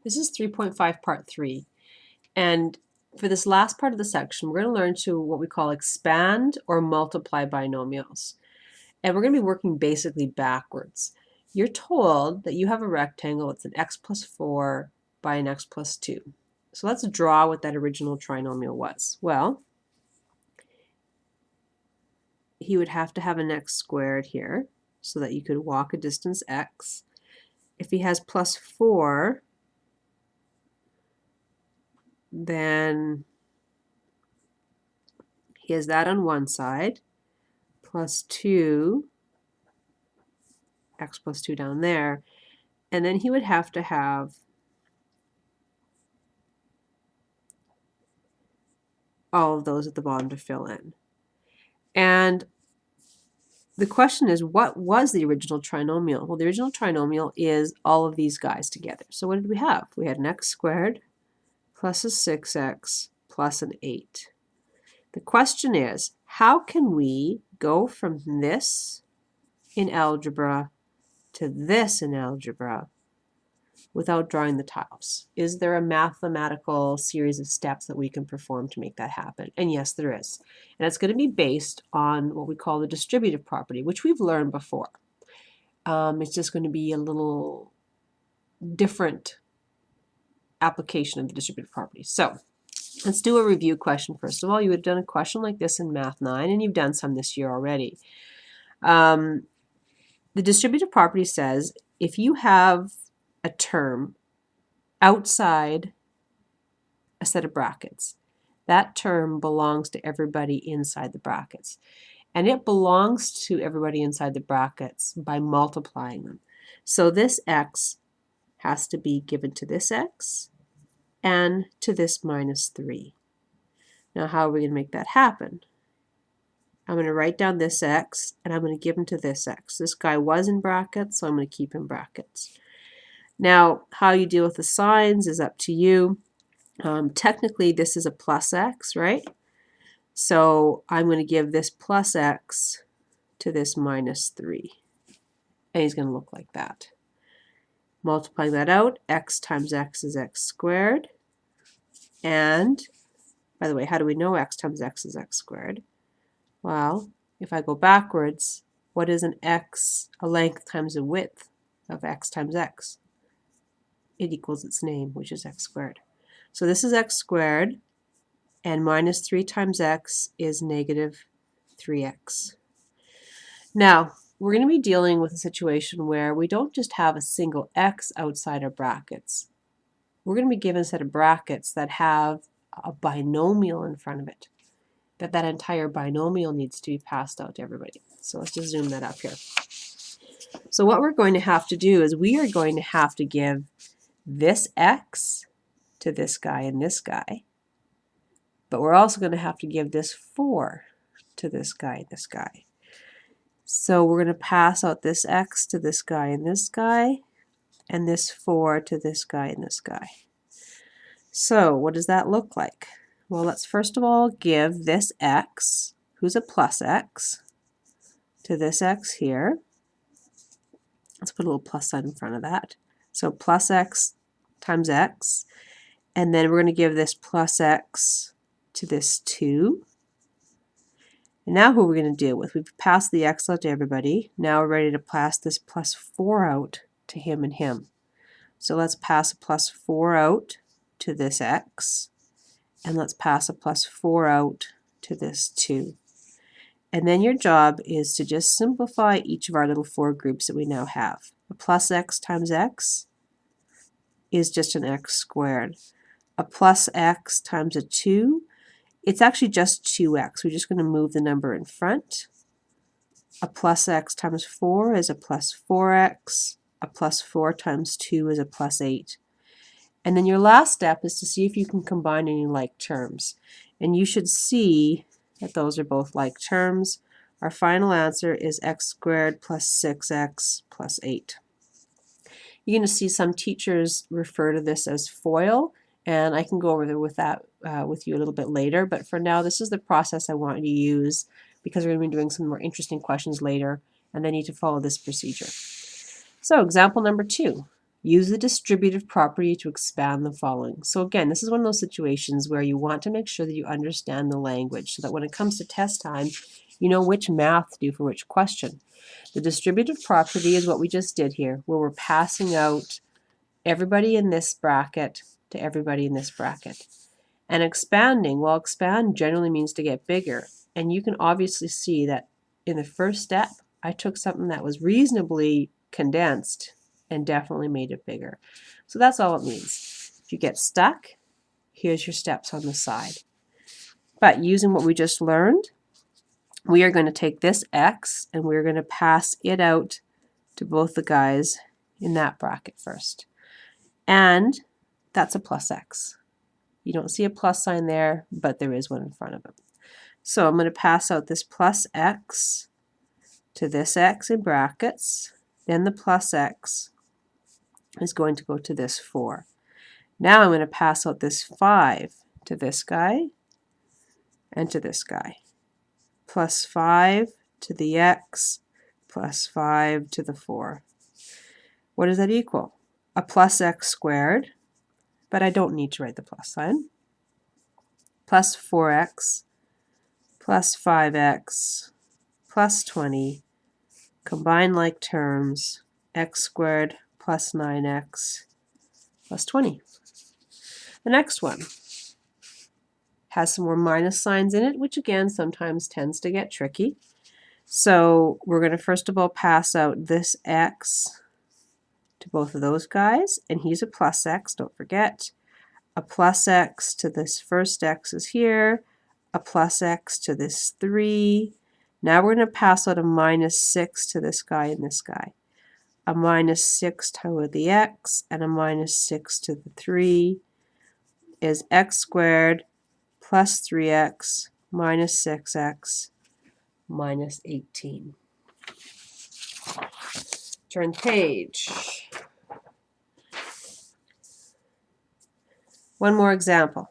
This is 3.5 part 3. And for this last part of the section, we're going to learn to what we call expand or multiply binomials. And we're going to be working basically backwards. You're told that you have a rectangle. It's an x plus 4 by an x plus 2. So let's draw what that original trinomial was. Well, he would have to have an x squared here so that you could walk a distance x. If he has plus 4, then he has that on one side, plus 2, x plus 2 down there, and then he would have to have all of those at the bottom to fill in. And the question is, what was the original trinomial? Well, the original trinomial is all of these guys together. So what did we have? We had an x squared plus a 6x plus an 8. The question is, how can we go from this in algebra to this in algebra without drawing the tiles? Is there a mathematical series of steps that we can perform to make that happen? And yes, there is. And it's going to be based on what we call the distributive property, which we've learned before. It's just going to be a little different application of the distributive property. So let's do a review question first of all. You would have done a question like this in Math 9, and you've done some this year already. The distributive property says if you have a term outside a set of brackets, that term belongs to everybody inside the brackets. And it belongs to everybody inside the brackets by multiplying them. So this x has to be given to this x and to this minus 3. Now how are we going to make that happen? I'm going to write down this x, and I'm going to give him to this x. This guy was in brackets, so I'm going to keep him brackets. Now, how you deal with the signs is up to you. Technically, this is a plus x, right? So I'm going to give this plus x to this minus 3. And he's going to look like that. Multiplying that out, x times x is x squared. And, by the way, how do we know x times x is x squared? Well, if I go backwards, what is an x, a length times a width of x times x? It equals its name, which is x squared. So this is x squared, and minus 3 times x is negative 3x. Now, we're going to be dealing with a situation where we don't just have a single x outside our brackets. We're going to be given a set of brackets that have a binomial in front of it. That entire binomial needs to be passed out to everybody. So let's just zoom that up here. So what we're going to have to do is we are going to have to give this x to this guy and this guy, but we're also going to have to give this 4 to this guy and this guy. So we're going to pass out this x to this guy and this guy, and this 4 to this guy and this guy. So what does that look like? Well, let's first of all give this x, who's a plus x, to this x here. Let's put a little plus sign in front of that. So plus x times x, and then we're going to give this plus x to this 2. And now who we're going to deal with? We've passed the x out to everybody. Now we're ready to pass this plus 4 out to him and him. So let's pass a plus 4 out to this x. And let's pass a plus 4 out to this 2. And then your job is to just simplify each of our little 4 groups that we now have. A plus x times x is just an x squared. A plus x times a 2, it's actually just 2x. We're just going to move the number in front. A plus x times 4 is a plus 4x. A plus 4 times 2 is a plus 8. And then your last step is to see if you can combine any like terms. And you should see that those are both like terms. Our final answer is x squared plus 6x plus 8. You're going to see some teachers refer to this as FOIL, and I can go over there with that with you a little bit later. But for now, this is the process I want you to use because we're going to be doing some more interesting questions later, and they need to follow this procedure. So example number 2. Use the distributive property to expand the following. So again, this is one of those situations where you want to make sure that you understand the language so that when it comes to test time, you know which math to do for which question. The distributive property is what we just did here, where we're passing out everybody in this bracket to everybody in this bracket. And expanding, well, expand generally means to get bigger. And you can obviously see that in the first step, I took something that was reasonably condensed and definitely made it bigger. So that's all it means. If you get stuck, here's your steps on the side. But using what we just learned, we are going to take this x and we're going to pass it out to both the guys in that bracket first. And that's a plus x. You don't see a plus sign there, but there is one in front of it. So I'm going to pass out this plus x to this x in brackets. Then the plus x is going to go to this 4. Now I'm going to pass out this 5 to this guy and to this guy. Plus 5 to the x, plus 5 to the 4. What does that equal? A plus x squared, but I don't need to write the plus sign. Plus 4x, plus 5x, plus 20. Combine like terms, x squared plus 9x plus 20. The next one has some more minus signs in it, which again sometimes tends to get tricky. So we're going to first of all pass out this x to both of those guys, and he's a plus x, don't forget. A plus x to this first x is here, a plus x to this 3. Now we're going to pass out a minus 6 to this guy and this guy. A minus 6 to the x and a minus 6 to the 3 is x squared plus 3x minus 6x minus 18. Turn page. One more example.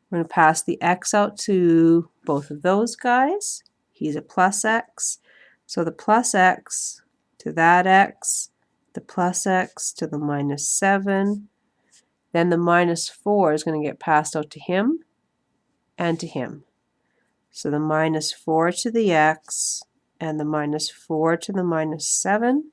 We're going to pass the x out to both of those guys. He's a plus x. So the plus x to that x, the plus x to the minus 7. Then the minus 4 is going to get passed out to him and to him. So the minus 4 to the x and the minus 4 to the minus 7.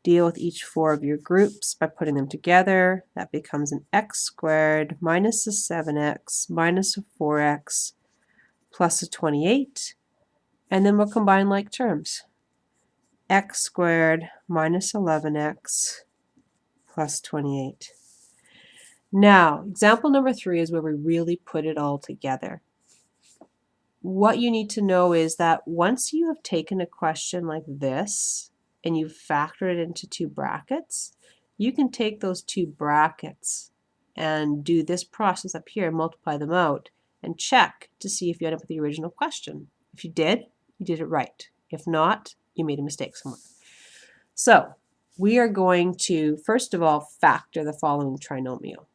Deal with each 4 of your groups by putting them together. That becomes an x squared minus a 7x minus a 4x plus a 28. And then we'll combine like terms. X squared minus 11x plus 28. Now, example number 3 is where we really put it all together. What you need to know is that once you have taken a question like this and you've factored it into 2 brackets, you can take those 2 brackets and do this process up here and multiply them out and check to see if you end up with the original question. If you did it right. If not, you made a mistake somewhere. So we are going to, first of all, factor the following trinomial.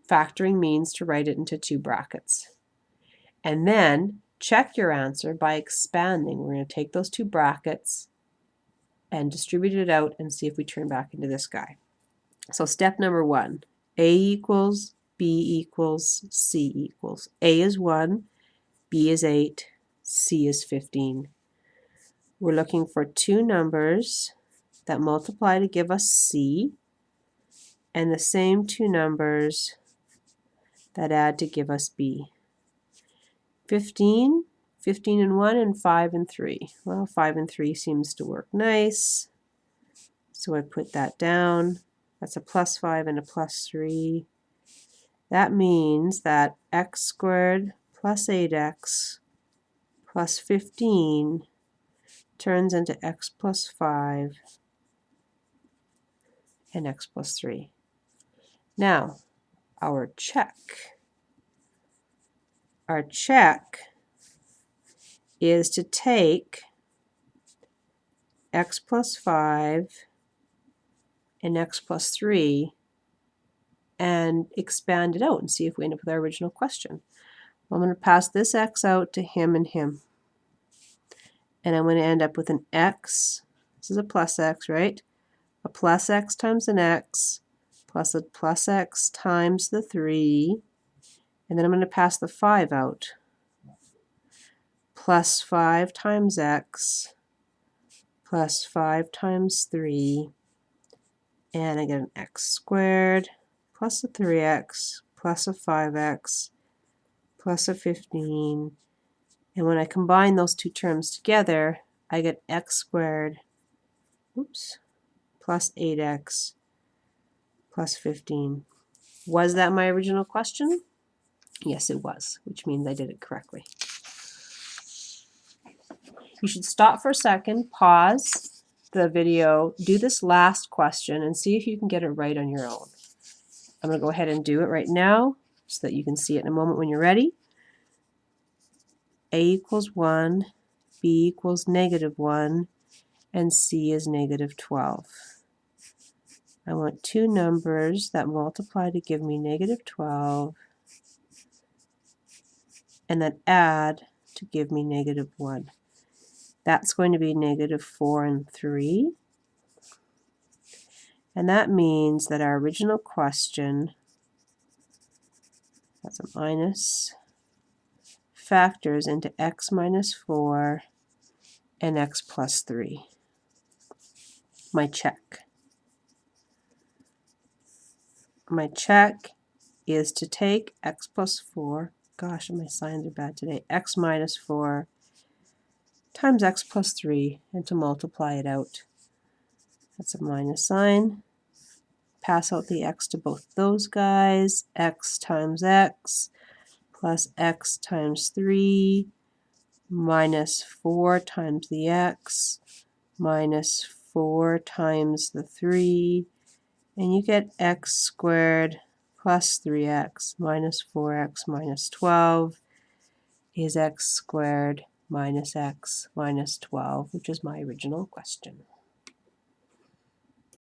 Factoring means to write it into 2 brackets. And then check your answer by expanding. We're going to take those 2 brackets and distribute it out and see if we turn back into this guy. So step number 1, A equals, B equals, C equals. A is 1, B is 8, C is 15. We're looking for 2 numbers that multiply to give us C, and the same 2 numbers that add to give us B. 15, 15 and 1, and 5 and 3. Well, 5 and 3 seems to work nice, so I put that down. That's a plus 5 and a plus 3. That means that x squared plus 8x plus 15 turns into x plus 5 and x plus 3. Now, our check. Our check is to take x plus 5 and x plus 3 and expand it out and see if we end up with our original question. I'm going to pass this x out to him and him. And I'm going to end up with an x, this is a plus x, right? a plus x times an x plus a plus x times the 3, and then I'm going to pass the 5 out, plus 5 times x plus 5 times 3, and I get an x squared plus a 3x plus a 5x plus a 15, and when I combine those two terms together, I get x squared, plus 8x plus 15. Was that my original question? Yes, it was, which means I did it correctly. You should stop for a second, pause the video, do this last question, and see if you can get it right on your own. I'm going to go ahead and do it right now so that you can see it in a moment when you're ready. A equals 1, B equals -1, and C is -12. I want two numbers that multiply to give me -12 and then add to give me -1. That's going to be -4 and 3. And that means that our original question, that's a minus, factors into x minus 4 and x plus 3. My check. My check is to take x plus 4, gosh, my signs are bad today, x minus 4 times x plus 3, and to multiply it out. That's a minus sign. Pass out the x to both those guys. X times x plus x times 3 minus 4 times the x minus 4 times the 3, and you get x squared plus 3x minus 4x minus 12 is x squared minus x minus 12, which is my original question.